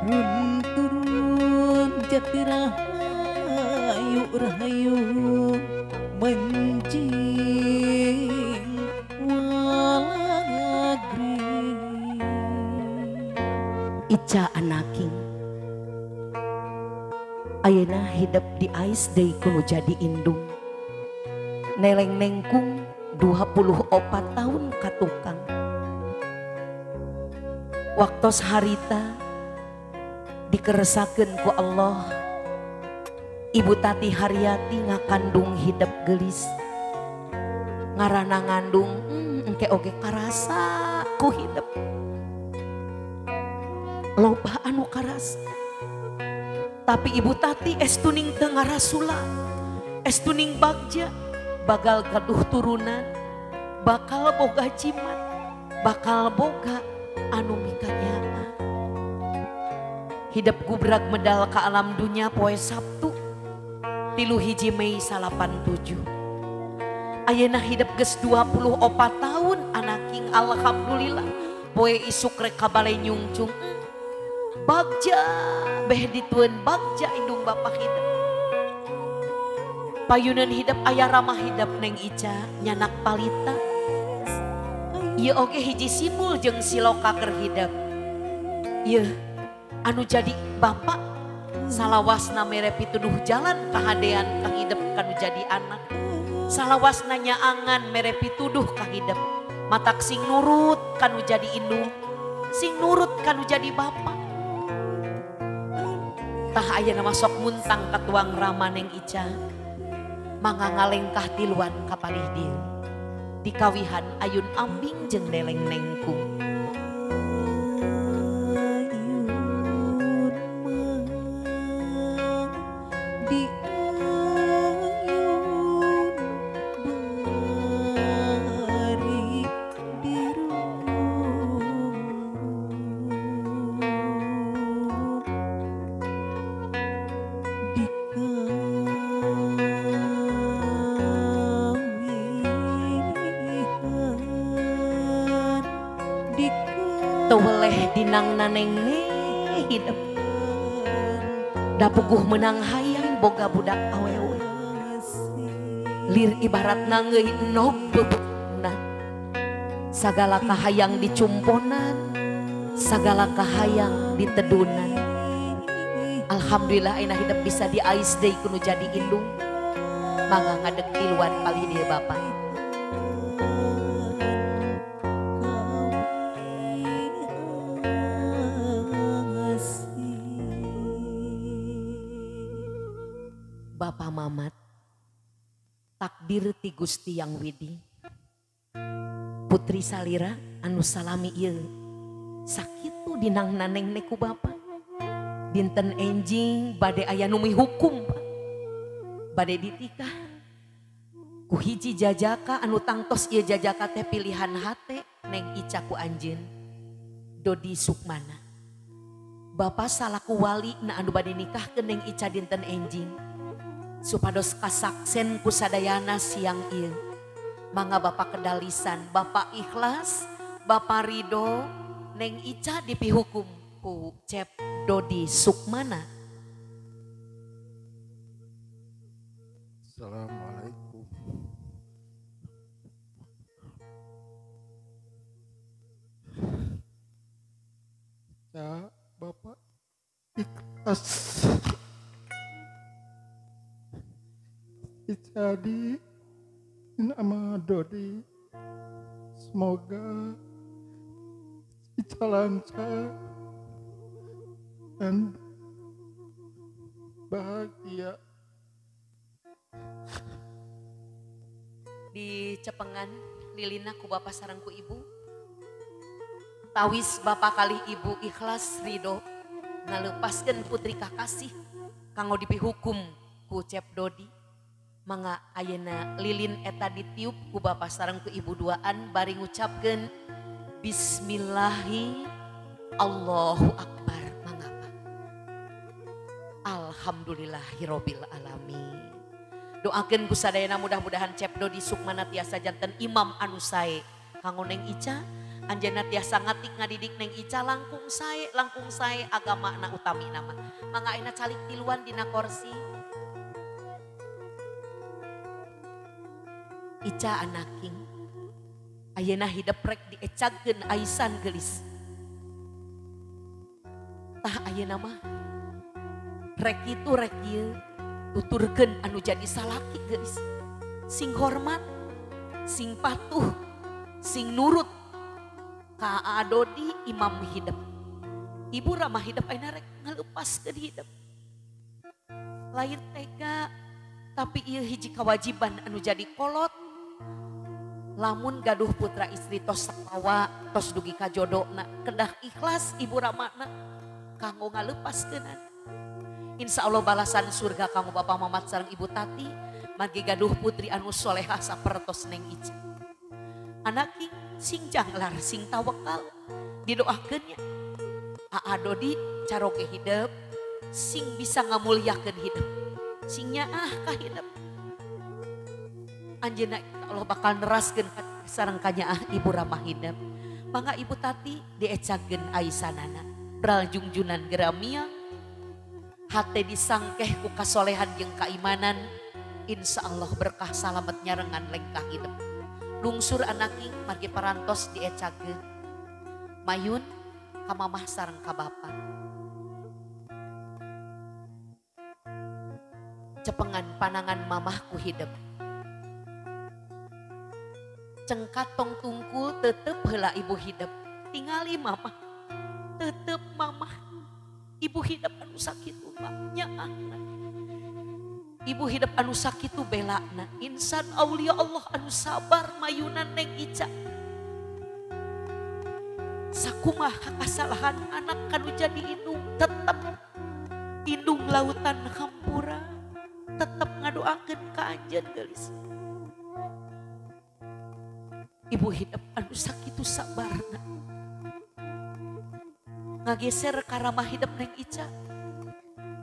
Runturun jati rahayu rahayu menjing walagri. Ica anaking ayeuna hidup di ais deui kudu jadi indung. Neleng nengkung 24 tahun katukang. Waktos harita dikeresakeun ku Allah, Ibu Tati Haryati ngakandung hidup gelis. Ngarana ngandung engke oge karasa ku hidup. Loba anu karasa. Tapi Ibu Tati estuning teu ngarasula, estuning bagja, bakal gaduh turunan, bakal boga jimat, bakal boga anu mikanyana. Hidup gubrak medal ke alam dunia poe Sabtu 3 Mei 87. Ayeuna hidup geus 24 tahun anaking alhamdulillah poe isuk rek kabale nyungcung. Bagja beh ditueun bagja indung bapak hidup. Payunan hidup aya ramah hidup neng Ica nyanak palita. Ieu oge hiji simbol jeung siloka keur hidup. Ieu anu jadi bapak salawasna mere pituduh jalan kahadean ka hidup kanu jadi anak. Salawasna nyaangan mere pituduh ka hidup. Matak sing nurut kanu jadi indung, sing nurut kanu jadi bapak. Tah ayeuna masok muntang katuang rama neng Ica. Mangga ngalengkah tiluan kapalih dieu. Dikawihan ayun ambing jeung neleng nengkung. Teweleh dinang naneng hidup. Da puguh menang hayang boga budak awewe. Lir ibarat nangeui nog bebekna. Sagala kahayang dicumponan, sagala kahayang ditedunan. Alhamdulillah ayeuna hidup bisa di ais deui kudu jadi indung. Mangga ngadeg tiluan palih dieu Bapak. Bapak Mamat, takdir ti Gusti Yang Widi, putri salira anu salami ieu sakitu dinang naneng neku Bapak. Dinten enjing bade aya nu hukum Pak. Bade ditikah ku hiji jajaka anu tangtos ieu jajaka teh pilihan hate neng Ica ku anjeun Dodi Sukmana. Bapak salaku wali na anu bade nikahkeun neng Ica dinten enjing. Supados kasaksen kusadayana siang ieu. Mangga Bapak kedalisan, Bapak ikhlas, Bapak ridho, neng Ica dipihukum ku Cep Dodi Sukmana. Assalamualaikum. Ya Bapak ikhlas. Jadi nama Dodi semoga Ica lancar dan bahagia. Di Cepengan lilina ku Bapak sareng ku Ibu. Tawis Bapak kali Ibu ikhlas ridho ngalepaskeun putri kakasih kanggo dipihukum ku Cep Dodi. Mangga ayeuna lilin eta ditiup ku Bapak sareng ku Ibu duaan bari ngucapkeun bismillahi Allahu Akbar. Mangga Pak. Alhamdulillahirabbil alamin. Doakeun ku sadayana mudah-mudahan Cep Dodi Sukmana tiasa janten imam anu sae kanggo neng Ica Anjeunna tiasa ngatik ngadidik Neng Ica langkung sae agama na utami nama. Mangga ayeuna calik tiluan dina kursi. Ica anaking. Ayeuna hidup rek diecagkeun aisan geulis. Tah ayeuna mah rek ieu tuturkeun anu jadi salaki geulis. Sing hormat, sing patuh, sing nurut ka Adodi imam hidup. Ibu ramah hidup ayeuna rek ngalepaskeun hidup. Lain tega, tapi ieu hiji kewajiban anu jadi kolot. Lamun gaduh putra istri tos sakawa, tos dugi ka jodona, kedah ikhlas ibu ramana kanggo ngalepaskeun. Insya Allah balasan surga kanggo Bapak Mamat sareng Ibu Tati, margi gaduh putri anu solehah sapertos Neng Ica. Anak sing janglar, sing tawakal, didoakeunnya. Aa Dodi caroge hidup, sing bisa ngamulyakeun hidup, sing nyaah ka hidup. Anjeunna Allah bakal neraskeun sareng ka nyaah ibu ramah hidup. Mangga Ibu Tati diecagkeun aisanana, bral jungjunan geramia, hate disangkeh ku kasolehan jeung kaimanan, insya Allah berkah salamet nyarengan lengkah hidup. Lungsur anaking margi parantos diecagkeun. Mayun ka mamah sareng ka bapa. Cepengan panangan mamah ku hidup. Cengkat tong tungkul tetep heula ibu hidup. Tingali mamah, tetep mamah. Ibu hidup anu sakitu nyaah. Ibu hidup anu sakitu belana. Insan aulia Allah anu sabar mayunan Neng Ica. Sakumaha kasalahan anak kanu jadi indung tetep indung lautan hampura, tetep ngadoakeun ka anjeun geulis. Ibu hidup anu sakitu sabarna. Ngageser ka ramah hidup Neng Ica.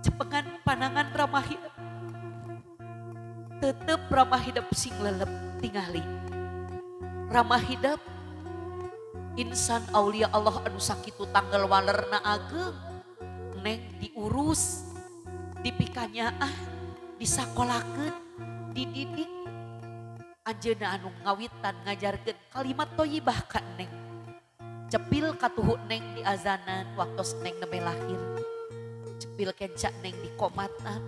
Cepengan panangan ramah hidup. Tetep ramah hidup sing lelep tingali. Ramah hidup insan aulia Allah anu sakitu tanggal walerna ageung. Neng diurus, dipikanyaah, disakolakeun, dididik. Anjeunna anu ngawitan ngajarkeun kalimat thayyibah ka Neng. Cepil katuhu Neng di azanan waktos Neng nembe lahir. Cepil kenca Neng di komatan,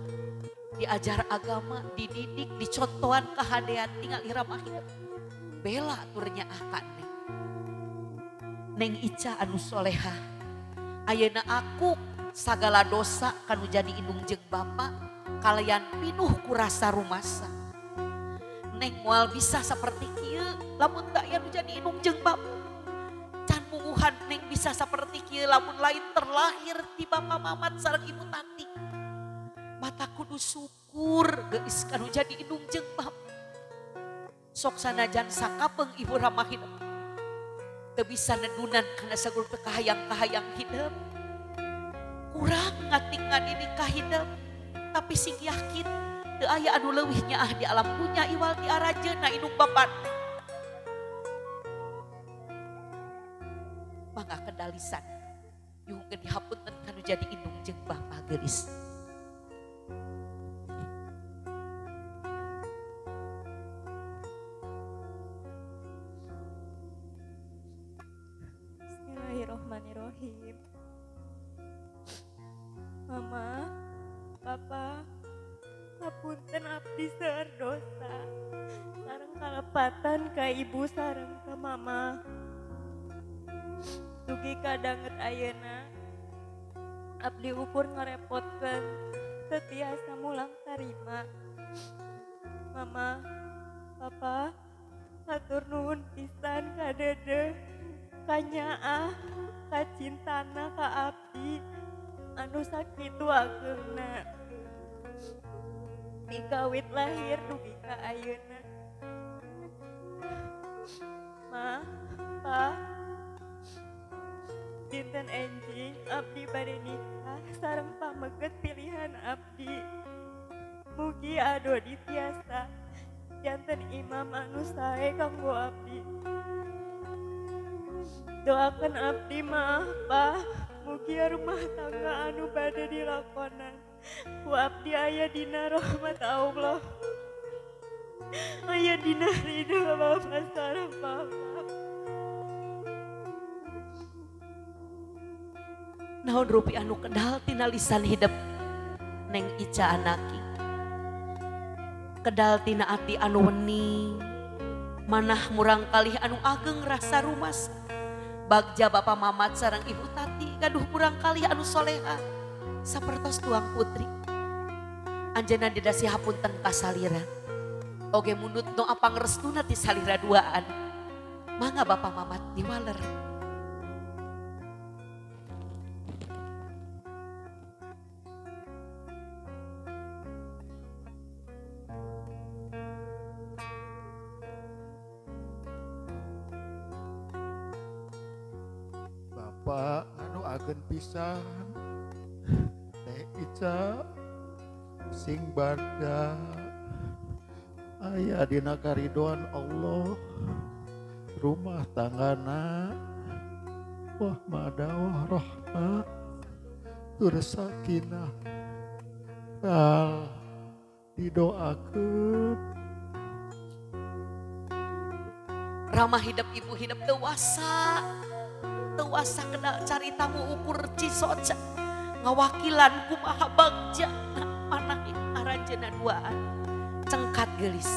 diajar agama, dididik, dicontohan kahadean tinggal ramah hidup. Bela turnya akan Neng. Neng Ica anu solehah. Ayeuna aku sagala dosa kanu jadi indung jeung bapa kalian pinuh ku rasa rumasa. Neng moal bisa seperti kieu lamun teu aya nu jadi indung jeung bapa. Can mungguhan Neng bisa seperti kieu lamun lain terlahir di Bapak Mamat sareng Ibu Tati. Mata kudu syukur geus kanu jadi indung jeung bapa. Sok sanajan sakapeung ibu ramah hidup. Teu bisa nedunan kana sagul kahayang-kahayang hidup. Kurang ngating ngadidik ka hidup. Tapi sing yakin teu aya anu leuwih nyaah di alam dunya iwal ti arajeunna indung bapa. Mangga kedalisan yuhkeun dihapunten kanu jadi indung jeung bapa geulis. Bismillahirrahmanirrahim. Mama, Papa, hapunten abdi seueur dosa. Sareng kalepatan ka ibu sareng ka mama. Dugi kadanget ayeuna abdi ukur ngarepotkeun teu tiasa mulang tarima. Mama, Papa, hatur nuhun pisan ka Dedeh, ka nyaah, ka cintana ka abdi anu sakitu ageungna. Dikawit lahir dugi ka ayeuna. Ma, Pa, dinten enjing abdi bade nikah sareng pameget pilihan abdi. Mugi Adodi tiasa janten imam anu sae kanggo abdi. Doakan abdi maaf Pak. Mugi rumah tangga anu bade dilakonan ku abdi aya dina rahmat Allah. Aya dina ridho Bapak sareng Bapak. Naon rupi anu kedal tina lisan hidup Neng Ica anaki. Kedal tina ati anu weni, manah murang kalih anu ageng rasa rumas. Bagja Bapak Mamat sareng Ibu Tati gaduh murang kalih anu soleha sapertos tuang putri. Anjeunna didasi hapunten ka salira. Oge munut doa pangrestuna ti salira duaan. Mangga Bapak Mamat diwaler. Bapak anu agen pisan Teh Ica sing barda aya dina karidoan Allah, rumah tanggana wah madawah rahmat tur sakinah kal didoakeun. Ramah hidup ibu hidup dewasa kenal cari tamu ukur cisoca ngawakilan kumaha bagja panah aranjeuna duaan cengkat gelis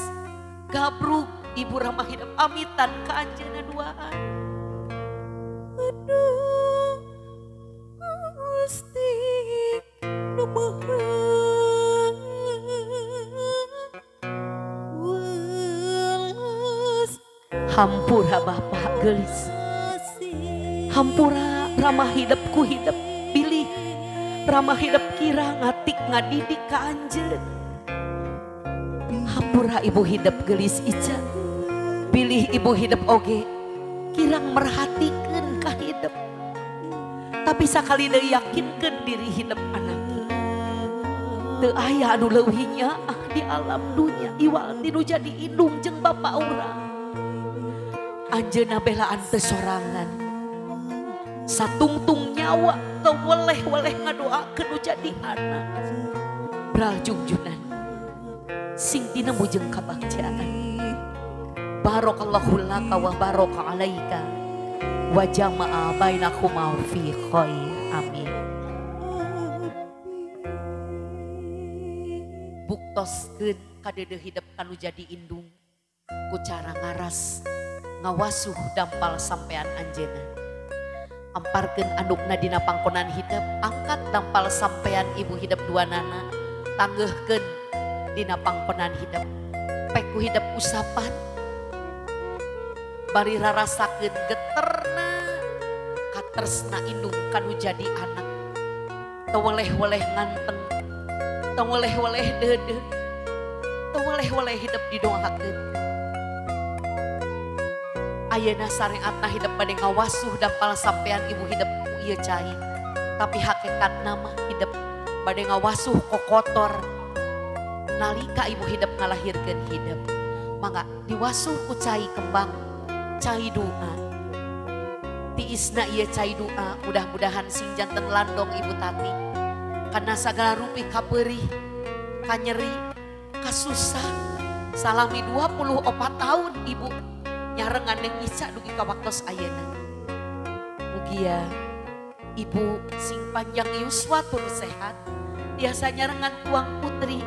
gabruk ibu ramah hidup amitan ka anjeunna duaan. Aduh Gusti nu maha welas Hampura Bapak gelis, hampura ramah hidupku hidup pilih ramah hidup kira ngatik ngadidik ka anjeun. Hampura ibu hidup gelis Ica, pilih ibu hidup oge kirang merhatikeun ka hidup. Tapi sakali deui yakinkeun diri hidup anaknya. Teu aya anu leuwihnya di alam dunia iwal tinu jadi indung jeung bapa urang. Anjeunna belaan teu sorangan. Satungtung nyawa teu weleh-weleh ngadoakeun nu jadi anak. Bral jungjunan sing tina mujeng kabagjaan. Barakallahu laka wa baraka alaika wa jama'a bainakuma fi khair. Amin. Buktoskeun kadeudeut hidup anu jadi indung ku cara ngaras ngawasuh dampal sampean anjeunna. Amparkeun andukna dina pangkonan hidup, angkat dampal sampean ibu hidup duanana, tanggeuhkeun dina pangkonan hidup. Peku hidup usapan, bari rarasakeun geterna, katresna indung kanu jadi anak. Teu weleh-weleh nganteng, teu weleh-weleh deudeuh, teu weleh-weleh hidup didoakeun. Ayeuna syariatna hidup bade ngawasuh dampal sampean ibu hidup ku ieu cai. Tapi hakikatna mah hidup bade ngawasuh kokotor. Nalika ibu hidup ngalahirkeun hidup, mangga diwasuh ku cai kembang, cai doa. Tiisna ieu cai doa, mudah-mudahan sing janten landong ibu Tati. Karena sagala rupi kapeurih, kanyeri, kasusah. Salami 24 tahun ibu nyarengan Neng Ica dugi ka waktos ayeuna. Mugia ibu sing panjang yuswa tur sehat, biasa nyarengan tuang putri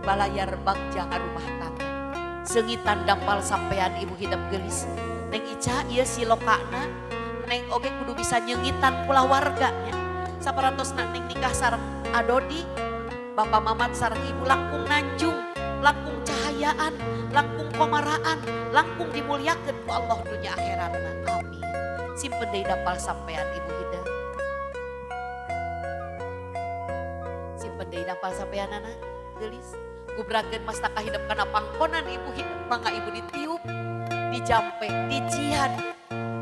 balayar bagja rumah tangga. Seungitan dampal sampean ibu hidup gelis. Neng Ica ieu silokana, Neng oge kudu bisa nyeungitan pula warganya. Saparatosna Neng nikah sareng Adodi, Bapak Mamat sareng ibu langkung nanjung, langkung cahayaan, langkung komaraan, langkung dimuliakeun ku Allah dunya akhiratna. Amin. Simpen deui dampal sampean ibu hidup. Simpen deui dampal sampeanana geulis. Gubrakeun mastaka hidup kana pangkonan ibu hidup, mangga ibu ditiup, dijampe, dician.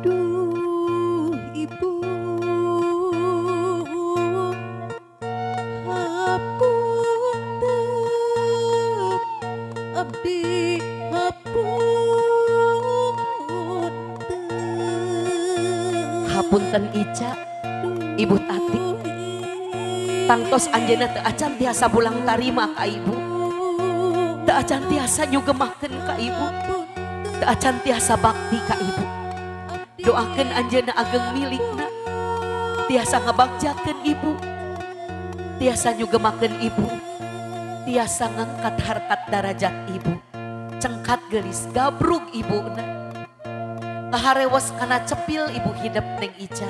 Duh ibu hapunten abdi hapunten punten Ica, Ibu Tati. Tangtos anjeunna teu acan tiasa bulang tarima ka ibu. Teu acan tiasa nyugemakeun ka ibu. Teu acan tiasa bakti ka ibu. Doakeun anjeunna ageng milikna. Tiasa ngabagjakeun ibu. Tiasa nyugemakeun ibu. Tiasa ngangkat harkat darajat ibu. Cengkat gelis gabrug ibuna. Ngaharewas kana cepil ibu hidup neng Ica.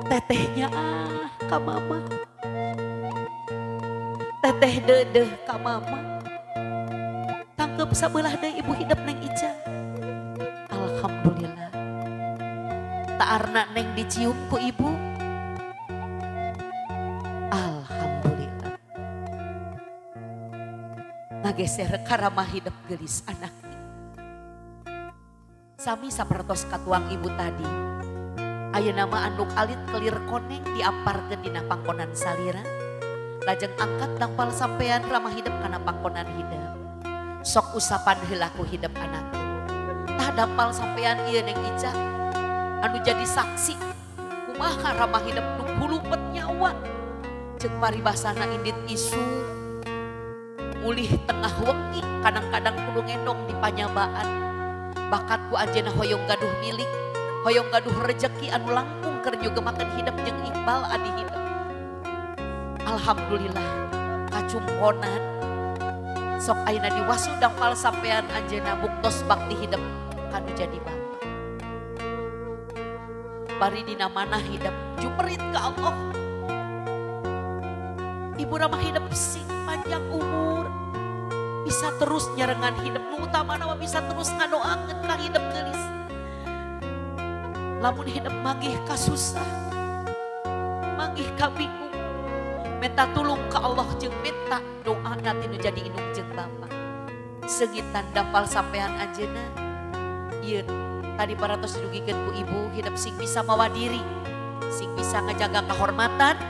Tetehnya ka mama. Teteh dedeh ka mama. Tangkep sabelah deui ibu hidup neng Ica. Alhamdulillah. Taarna neng dicium ku ibu. Alhamdulillah. Ngageser karama hidup gelis anak. Sami sapertos katuang ibu tadi. Ayeuna mah anduk alit kelir koneng diamparkeun dina pangkonan salira. Lajeng angkat dampal sampean ramah hidup kana pangkonan hidup. Sok usapan heula ku hidup anak. Tah dampal sampean ieu neng Ica anu jadi saksi kumaha ramah hidup nu hulupet nyawa. Ceuk paribasana indit isu mulih tengah wengi kadang-kadang kudu ngendong di panyabaan. Bakatku anjeunna hoyong gaduh milik, hoyong gaduh rejeki anu langkung keur nyugemakeun hidup jeung Iqbal adi hidup. Alhamdulillah kacumponan sok ayeuna diwasu dampal sampean anjeunna buktos bakti hidup kanu jadi bapa. Bari dina manah hidup jumerit ka Allah. Ibu ramah hidup sing panjang umur. Bisa terus nyarengan hidup nu utama nama bisa terus ngadoakeun ka hidup geulis. Lamun hidup manggih ka susah, manggih ka bingung, minta tulung ka Allah jeung minta doa nanti nu jadi indung jeung bapa. Segitan dampal sampean anjeunna, ieu tadi paratos didugikeun ku ibu hidup sing bisa mawa diri, sing bisa ngajaga kahormatan.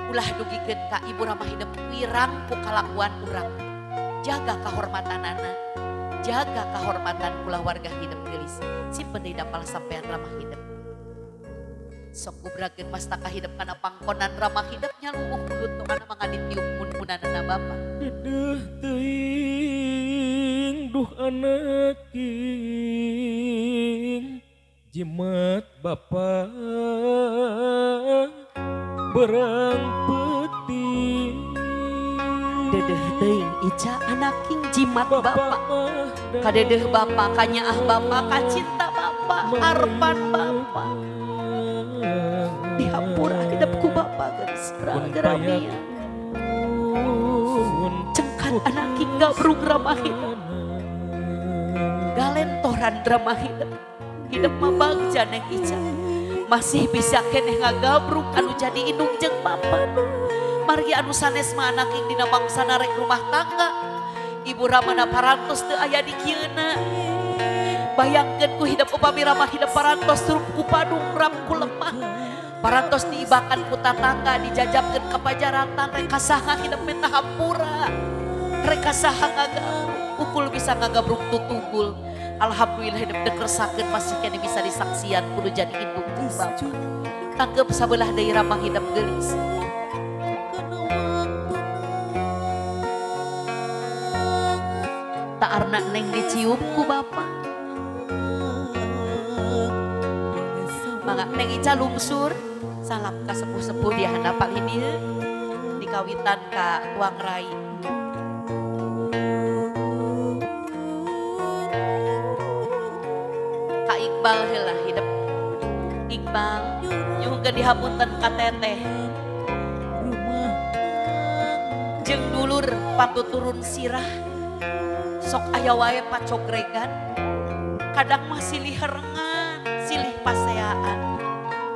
Ulah dugikeun ka ibu ramah hidup wirang ku kalakuan urang. Jaga kehormatan anak, jaga kehormatan ulah warga hidup gelis. Simpen deui dampal sampean ramah hidup. Sok kubrakeun mastaka hidup kana pangkonan ramah hidup nyaluuh kudu kana mangaditiung mun-munanana bapa. Dedeh teuing duh anak king jimat bapa berang peuting. Dedeh teuing Ica anak king jimat bapa. Kadedeh bapa, kanyaah bapa, kacinta bapa, harapan bapa. Dihampura hidupku bapa geus gerang-gerangnya. Cengkat anak king gabrug ramah hidup. Galentoran ramah hidup. Hidup mah bagja neng Ica. Masih bisa keneh ngagabrug anu jadi indung jeung bapa. Margi anu sanes mah anak king dina bangsana rek rumah tangga. Ibu ramana parantos teu aya di kieuna. Bayangkeun ku hidup upami ramah hidup parantos trup ku padung ram ku lemah. Parantos diibakan ku tatangga dijajabkeun ka pajaratan rek kasaha hidup menta hampura. Rek kasaha ngagabrug ukul bisa ngagabrug tutugul. Alhamdulillah hidup dikeresakeun masih kene bisa disaksian kudu jadi indung bapa. Tangkep sabelah deui ramah hidup geulis. Taarna neng dicium ku bapa. Mangga neng Ica lungsur salam ka sepuh-sepuh di handapal ini dikawitan ka tuang rai. Ka Iqbal heula hidup. Iqbal nyuhkeun dihapunten ka teteh. Jeung dulur patuturun sirah. Sok aya wae pacogregan, kadang mah silih herengan, silih paseaan,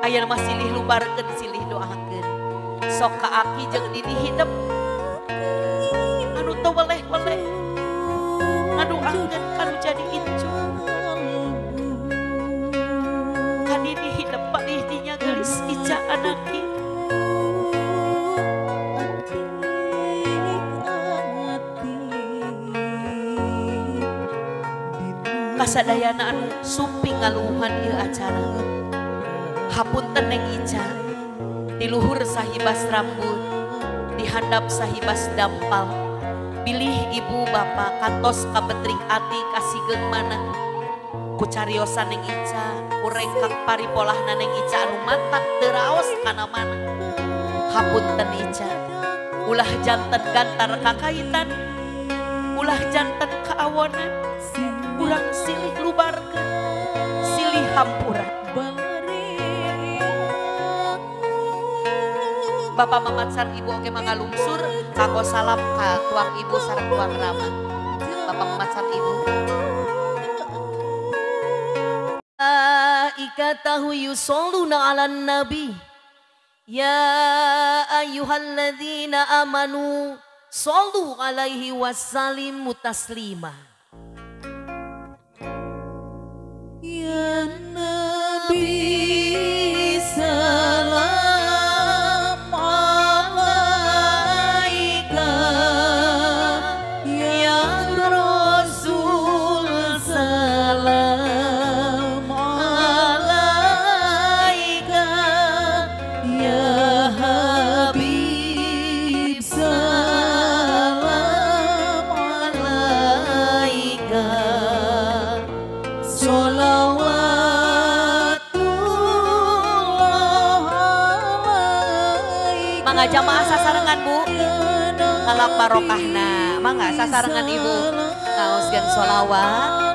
aya mah silih lubarkeun, silih doakeun. Sok ka aki jeung dini hidup, anu teu weleh-weleh, ngadoakeun kanu jadi incu. Ka dini hidup palih dinya geulis Ica anaki. sadayana anu suping ngaluhan ieu acara. Hapunten Neng Ica, di luhur sahibas rambut, di handap sahibas dampal. Bilih ibu bapak kantos kabetring ati kasigeung maneh. Ku cariosan Neng Ica, kureng kang paripolahna Neng Ica anu matak teu raos kana maneh. Hapunten Ica, ulah janten gantar kakaitan, ulah janten kaawonan, urang silih lubarkeun, silih hampura. Bapak mamansar ibu oge mangalungsur kanggo salam ka tuang ibu sareng tuang rama. Bapak mamansar ibu. Ikatahu yusalluna 'alan nabi. Ya ayyuhalladzina amanu shallu 'alaihi wasallimu taslima. Ya Nabi salam alaika, ya Rasul salam alaika, ya Habib salam alaika. Mangga jamaah sasarengan Bu, ngalap barokahna. Mangga sasarengan ibu, ngaoskeun sholawat.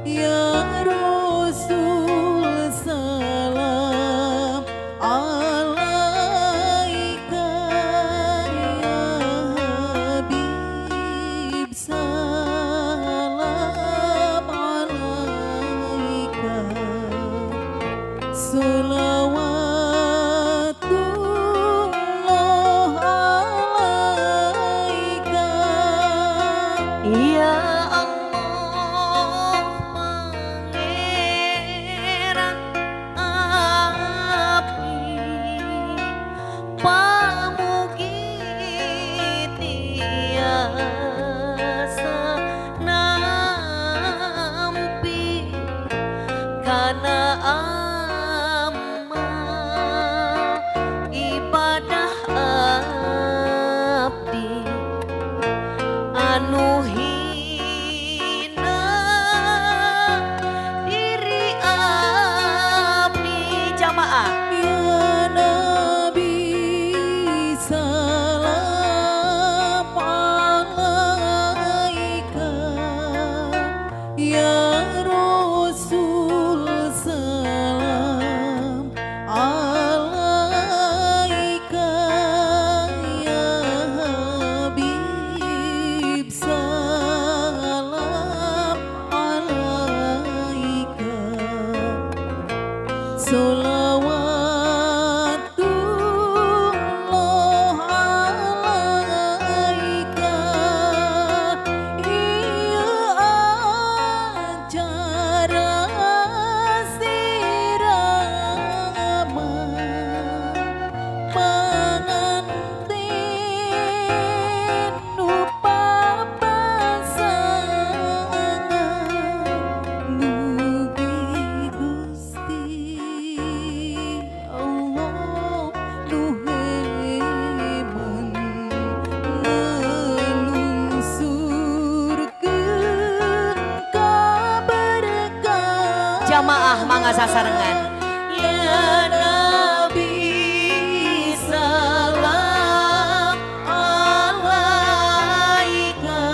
Ya Rasul salam alaika, ya Habib salam alaika. Salawatullah alaika. Ya Allah Pangeran Abdi, pamugi tiasa nampi kana amal ibadah abdi anu hina diri abdi. Jamaah Ya Nabi salam alaika, ya Rasul salam alaika, ya Habib salam alaika. Salawatullah alaika. Ieu acara sirama panganten nu papasangan. Mugi Gusti Allah nuheman ngelungsurkeun kaberkah. jamaah mangga sasarengan. Ya Nabi salam alaika,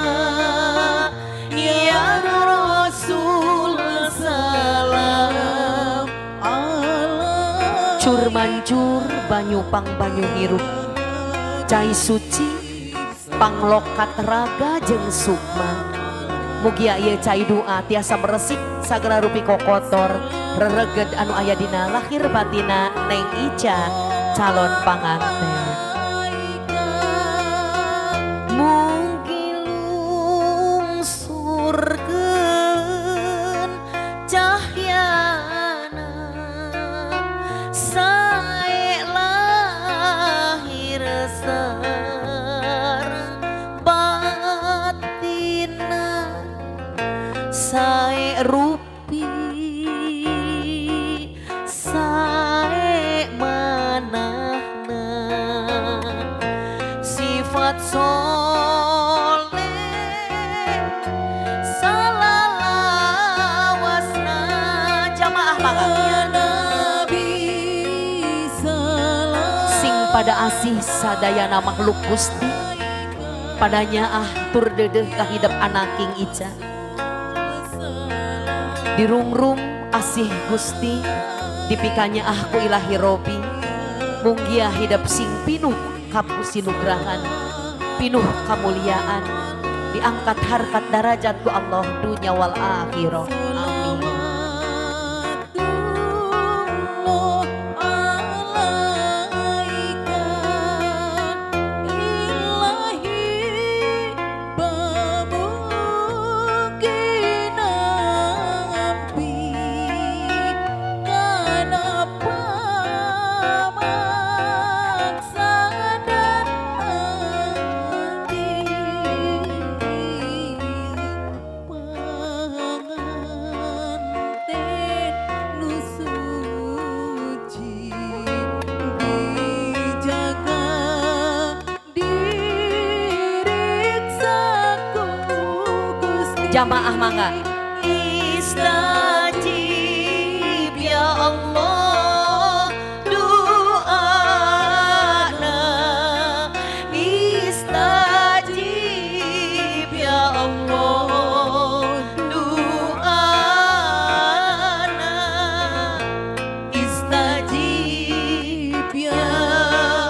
ya Rasul salam alaika. Cur mancur banyu pang banyu ngirup, cai suci panglokat raga jeung sukma. Mugia ieu cai doa tiasa beresik sagala rupi kokotor rereged anu aya dina lahir batina Neng Ica calon panganten. Mungkin lungsurkeun cahyana sae lahir sareng batin rupi sae manahna sifat soleh salalawasna jamaah mangga sing pada asih sadayana makhluk Gusti padanya tur dedeh kahidep anaking Ica dirungrung asih Gusti dipikanya ku ilahi Robi munggia hidup sing pinuh kapusinugrahan pinuh kamuliaan diangkat harkat darajat ku Allah dunya wal akhirah amin. Jamaah mangga istajib ya Allah doana istajib ya Allah doana istajib ya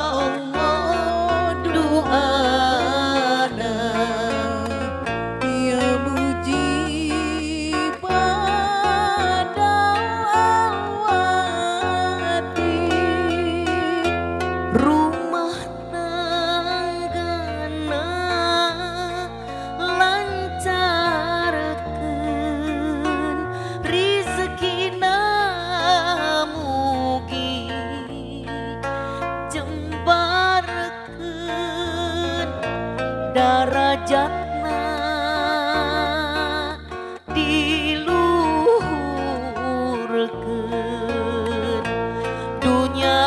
Allah doana darajatna diluhurkeun dunya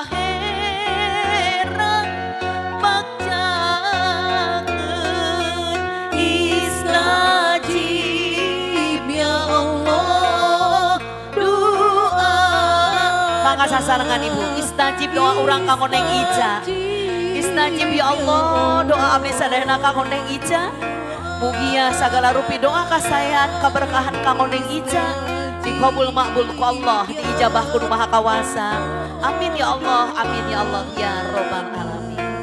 akhirat bakjakeun istajib ya Allah doa mangga sasarengan ibu istajib doa urang kanggo Neng Ica istajib ya Allah doa abdi sadayana kanggo Neng Ica mugia sagala rupi doa kasayan kaberkahan kanggo Neng Ica dikabul makbul ku Allah diijabah ku Maha Kawasa amin ya Allah ya robbal alamin.